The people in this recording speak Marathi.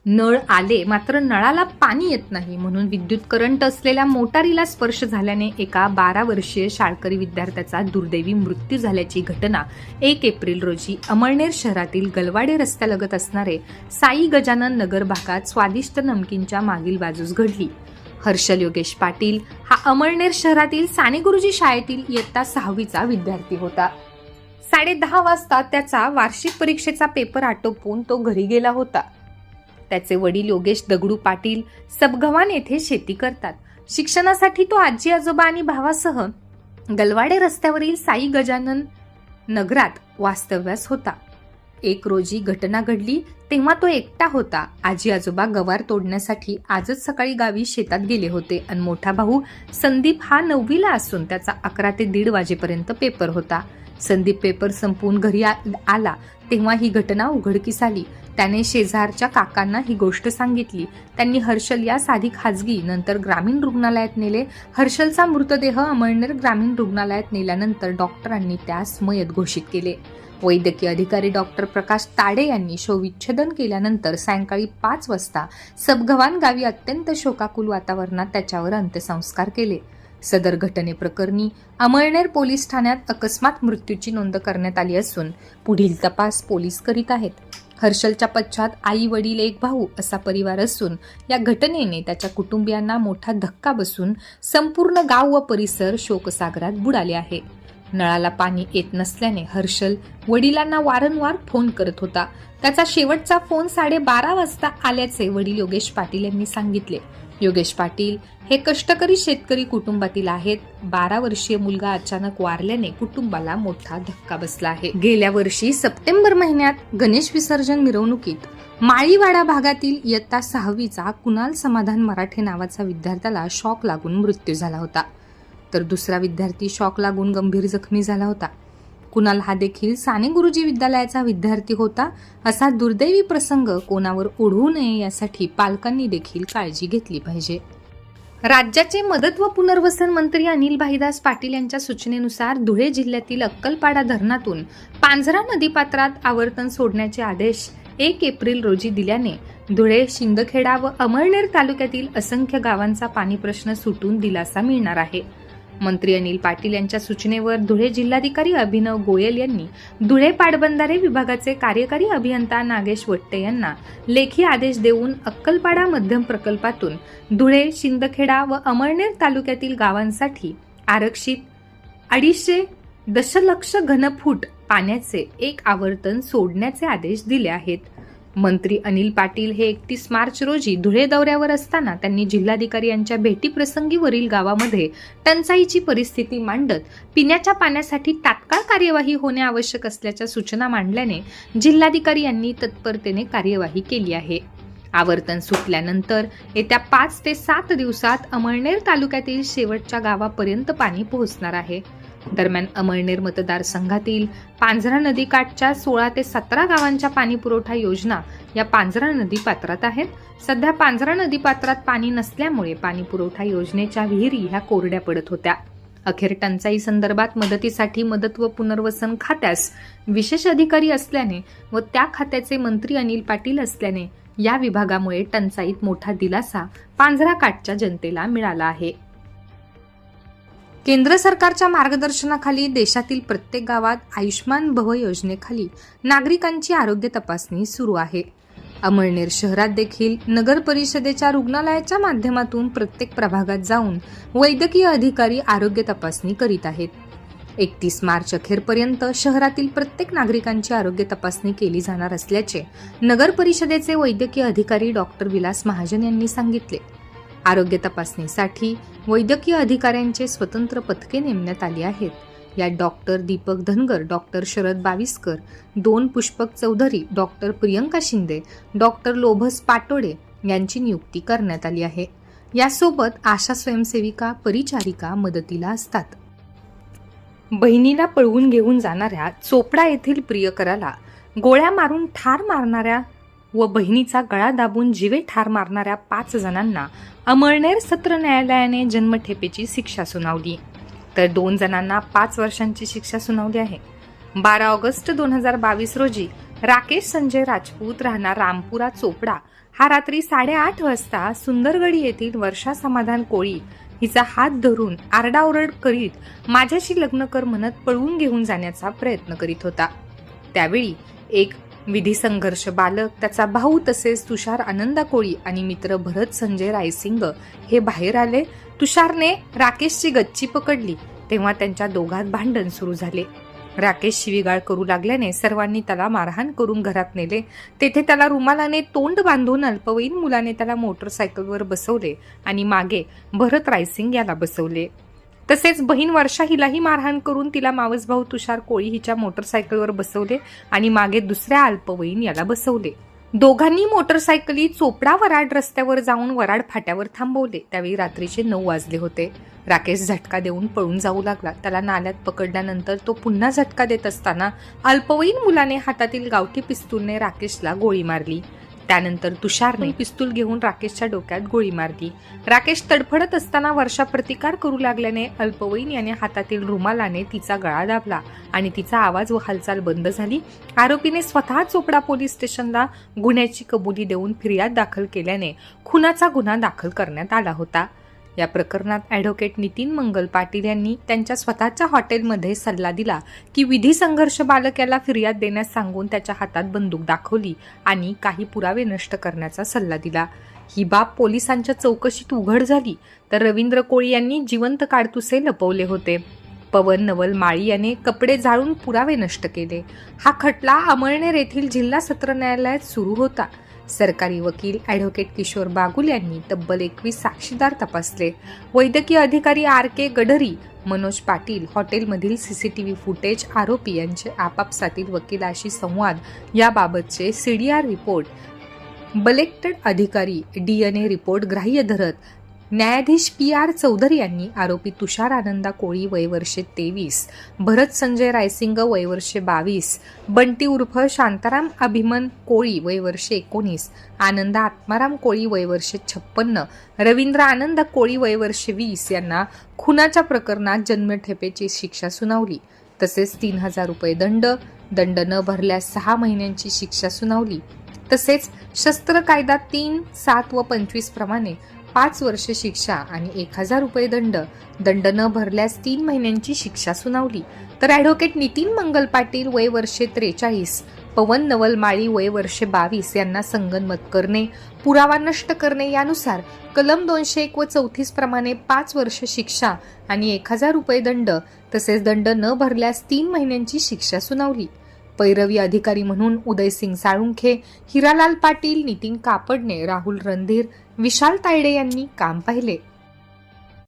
नळ आले मात्र नळाला पाणी येत नाही म्हणून विद्युत करंट असलेल्या मोटारीला स्पर्श झाल्याने एका 12 वर्षीय शाळकरी विद्यार्थ्याचा दुर्दैवी मृत्यू झाल्याची घटना 1 एप्रिल रोजी अमळनेर शहरातील गलवाडे रस्त्यालगत असणारे साई गजानन नगर भागात स्वादिष्ट नमकीनच्या मागील बाजूस घडली. हर्षल योगेश पाटील हा अमळनेर शहरातील साने गुरुजी शाळेतील इयत्ता 6वीचा विद्यार्थी होता. 10:30 वाजता त्याचा वार्षिक परीक्षेचा पेपर आटोपून तो घरी गेला होता. त्याचे वडील योगेश दगडू पाटील सबगव्हाण येथे शेती करतात. शिक्षणासाठी तो आजी आजोबा आणि भावासह गलवाडे रस्त्यावरील साई गजानन नगरात वास्तव्यास होता. 1 रोजी घटना घडली तेव्हा तो एकटा होता. आजी आजोबा गवार तोडण्यासाठी आजच सकाळी गावी शेतात गेले होते आणि मोठा भाऊ संदीप हा 9वीला असून त्याचा 11 ते 1:30 वाजेपर्यंत पेपर होता. संदीप पेपर संपवून घरी आला तेव्हा ही घटना उघडकीस आली. त्याने शेजारच्या काकांना ही गोष्ट सांगितली. त्यांनी हर्षल यास आधी खाजगी नंतर ग्रामीण रुग्णालयात नेले. हर्षलचा मृतदेह अमळनेर ग्रामीण रुग्णालयात नेल्यानंतर डॉक्टरांनी त्यास मयत घोषित केले. वैद्यकीय अधिकारी डॉक्टर प्रकाश ताडे यांनी शवविच्छेदन केल्यानंतर सायंकाळी 5 वाजता सबगव्हाण गावी अत्यंत शोकाकुल वातावरणात त्याच्यावर अंत्यसंस्कार केले. सदर घटनेप्रकरणी अमळनेर पोलीस ठाण्यात अकस्मात मृत्यूची नोंद करण्यात आली असून पुढील तपास पोलीस करीत आहेत. हर्षलच्या पश्चात आई वडील एक भाऊ असा परिवार असून या घटनेने त्याच्या कुटुंबियांना मोठा धक्का बसून संपूर्ण गाव व परिसर शोकसागरात बुडाले आहे. नळाला पाणी येत नसल्याने हर्षल वडिलांना वारंवार फोन करत होता. त्याचा शेवटचा फोन 12:30 वाजता आल्याचे वडील योगेश पाटील यांनी सांगितले. योगेश पाटील हे कष्टकरी शेतकरी कुटुंबातील आहेत. 12 वर्षीय मुलगा अचानक वारल्याने कुटुंबाला मोठा धक्का बसला आहे. गेल्या वर्षी सप्टेंबर महिन्यात गणेश विसर्जन मिरवणुकीत माळीवाडा भागातील इयत्ता 6वीचा कुणाल समाधान मराठे नावाचा विद्यार्थ्याला शॉक लागून मृत्यू झाला होता. तर दुसरा विद्यार्थी शॉक लागून गंभीर जखमी झाला होता. कुणाल हा देखील साने गुरुजी विद्यालयाचा विद्यार्थी होता. असा दुर्दैवी प्रसंग कोणावर ओढवू नये यासाठी पालकांनी देखील काळजी घेतली पाहिजे. राज्याचे मदत व पुनर्वसन मंत्री अनिल भाईदास पाटील यांच्या सूचनेनुसार धुळे जिल्ह्यातील अक्कलपाडा धरणातून पांझरा नदीपात्रात आवर्तन सोडण्याचे आदेश 1 एप्रिल रोजी दिल्याने धुळे, शिंदखेडा व अमळनेर तालुक्यातील असंख्य गावांचा पाणी प्रश्न सुटून दिलासा मिळणार आहे. मंत्री अनिल पाटील यांच्या सूचनेवर धुळे जिल्हाधिकारी अभिनव गोयल यांनी धुळे पाटबंधारे विभागाचे कार्यकारी अभियंता नागेश वट्टे यांना लेखी आदेश देऊन अक्कलपाडा मध्यम प्रकल्पातून धुळे, शिंदखेडा व अमळनेर तालुक्यातील गावांसाठी आरक्षित 250 दशलक्ष घनफूट पाण्याचे एक आवर्तन सोडण्याचे आदेश दिले आहेत. मंत्री अनिल पाटील हे 31 मार्च रोजी धुळे दौऱ्यावर असताना त्यांनी जिल्हाधिकारी यांच्या भेटीप्रसंगी वरील गावामध्ये टंचाईची परिस्थिती मांडत पिण्याच्या पाण्यासाठी तात्काळ कार्यवाही होणे आवश्यक असल्याच्या सूचना मांडल्याने जिल्हाधिकारी यांनी तत्परतेने कार्यवाही केली आहे. आवर्तन सुटल्यानंतर येत्या 5 ते 7 दिवसात अमळनेर तालुक्यातील शेवटच्या गावापर्यंत पाणी पोहोचणार आहे. दरम्यान अमळनेर मतदारसंघातील पांझरा नदीकाठच्या 16 ते 17 गावांच्या पाणी पुरवठा योजना या पांझरा नदीपात्रात आहेत. सध्या पांझरा नदीपात्रात पाणी नसल्यामुळे पाणी पुरवठा योजनेच्या विहिरी ह्या कोरड्या पडत होत्या. अखेर टंचाई संदर्भात मदतीसाठी मदत व पुनर्वसन खात्यास विशेष अधिकारी असल्याने व त्या खात्याचे मंत्री अनिल पाटील असल्याने या विभागामुळे टंचाईत मोठा दिलासा पांझरा काठच्या जनतेला मिळाला आहे. केंद्र सरकारच्या मार्गदर्शनाखाली देशातील प्रत्येक गावात आयुष्मान भव योजनेखाली नागरिकांची आरोग्य तपासणी सुरू आहे. अमळनेर शहरात देखील नगर परिषदेच्या रुग्णालयाच्या माध्यमातून प्रत्येक प्रभागात जाऊन वैद्यकीय अधिकारी आरोग्य तपासणी करीत आहेत. 31 मार्च अखेरपर्यंत शहरातील प्रत्येक नागरिकांची आरोग्य तपासणी केली जाणार असल्याचे नगर परिषदेचे वैद्यकीय अधिकारी डॉक्टर विलास महाजन यांनी सांगितले. आरोग्य तपासणीसाठी वैद्यकीय अधिकाऱ्यांचे स्वतंत्र पथके नेमण्यात आली आहेत. यात doctor Deepak Dhangar, doctor Sharad Baviskar, 2 Pushpak Chaudhari, doctor Priyanka Shinde, doctor Lobhas Patode यांची नियुक्ती करण्यात आली आहे. यासोबत आशा स्वयंसेविका, परिचारिका मदतीला असतात. बहिणीला पळवून घेऊन जाणाऱ्या चोपडा येथील प्रियकराला गोळ्या मारून ठार मारणाऱ्या व बहिणीचा गळा दाबून जीवे ठार मारणाऱ्या 5 जणांना अमळनेर सत्र न्यायालयाने जन्मठेपेची शिक्षा सुनावली, तर 2 जणांना 5 वर्षांची शिक्षा सुनावली आहे. 12 ऑगस्ट 2022 रोजी राकेश संजय राजपूत राहणार रामपुरा चोपडा हा रात्री 8:30 वाजता सुंदरगडी येथील वर्षा समाधान कोळी हिचा हात धरून आरडाओरड करीत माझ्याशी लग्न कर म्हणत पळवून घेऊन जाण्याचा प्रयत्न करीत होता. त्यावेळी एक विधी संघर्ष बालक, त्याचा भाऊ तसेच तुषार आनंदा कोळी आणि मित्र भरत संजय रायसिंग हे बाहेर आले. तुषारने राकेशची गच्ची पकडली तेव्हा त्यांच्या दोघात भांडण सुरू झाले. राकेश शिवीगाळ करू लागल्याने सर्वांनी त्याला मारहाण करून घरात नेले. तेथे त्याला रुमालाने तोंड बांधून अल्पवयीन मुलाने त्याला मोटरसायकलवर बसवले आणि मागे भरत रायसिंग याला बसवले. तसेच बहीण वर्षा हिलाही मारहाण करून तिला मावस भाऊ तुषार कोळी हिच्या मोटरसायकलवर बसवले आणि मागे दुसऱ्या अल्पवयीन याला बसवले. दोघांनी मोटरसायकली चोपडा वराड रस्त्यावर जाऊन वराड फाट्यावर थांबवले. त्यावेळी रात्रीचे 9 वाजले होते. राकेश झटका देऊन पळून जाऊ लागला. त्याला नाल्यात पकडल्यानंतर तो पुन्हा झटका देत असताना अल्पवयीन मुलाने हातातील गावठी पिस्तूलने राकेशला गोळी मारली. त्यानंतर तुषारने पिस्तूल घेऊन राकेशच्या डोक्यात गोळी मारली. राकेश तडफडत असताना वर्षा प्रतिकार करू लागल्याने अल्पवयीन याने हातातील रुमालाने तिचा गळा दाबला आणि तिचा आवाज व हालचाल बंद झाली. आरोपीने स्वतः चोपडा पोलीस स्टेशनला गुन्ह्याची कबुली देऊन फिर्याद दाखल केल्याने खुनाचा गुन्हा दाखल करण्यात आला होता. या प्रकरणात ॲडव्होकेट नितीन मंगल पाटील यांनी त्यांच्या स्वतःच्या हॉटेलमध्ये सल्ला दिला की विधी संघर्ष बालक याला फिर्याद देण्यास सांगून त्याच्या हातात बंदूक दाखवली आणि काही पुरावे नष्ट करण्याचा सल्ला दिला. ही बाब पोलिसांच्या चौकशीत उघड झाली तर रवींद्र कोळी यांनी जिवंत काडतुसे लपवले होते. पवन नवल माळी याने कपडे जाळून पुरावे नष्ट केले. हा खटला अमळनेर येथील जिल्हा सत्र न्यायालयात सुरू होता. सरकारी वकील ॲडव्होकेट किशोर बागुल यांनी तब्बल 21 साक्षीदार तपासले. वैद्यकीय अधिकारी RK गडरी, मनोज पाटील, हॉटेलमधील CCTV फुटेज, आरोपी यांचे आपापसातील वकिलाशी संवाद याबाबतचे CDR रिपोर्ट, बलेक्टेड अधिकारी DNA रिपोर्ट ग्राह्य धरत न्यायाधीश PR चौधरी यांनी आरोपी तुषार आनंदा कोळी वय वर्षे 23, भरत संजय रायसिंग वय वर्षे 22, बंटी उर्फ शांताराम अभिमन कोळी वय वर्षे 19, आनंदा आत्माराम कोळी वय वर्षे 56, रवींद्र आनंद कोळी वय वर्षे 20 यांना खुनाच्या प्रकरणात जन्मठेपेची शिक्षा सुनावली. तसेच 3,000 रुपये दंड न भरल्यास 6 महिन्यांची शिक्षा सुनावली. तसेच शस्त्र कायदा 3, 7 व 25 प्रमाणे 5 वर्षे शिक्षा आणि 1,000 रुपये दंड न भरल्यास 3 महिन्यांची शिक्षा सुनावली. तर ॲडव्होकेट नितीन मंगल पाटील वय वर्षे 43, पवन नवल माळी वय वर्षे 22 यांना संगनमत करणे, पुरावा नष्ट करणे यानुसार कलम 201 व 34 प्रमाणे 5 वर्ष शिक्षा आणि 1,000 रुपये तसेच दंड न भरल्यास 3 महिन्यांची शिक्षा सुनावली. पैरवी अधिकारी म्हणून उदयसिंग साळुंखे, हिरालाल पाटील, नितीन कापडणे, राहुल रणधीर, विशाल तायडे यांनी काम पाहिले.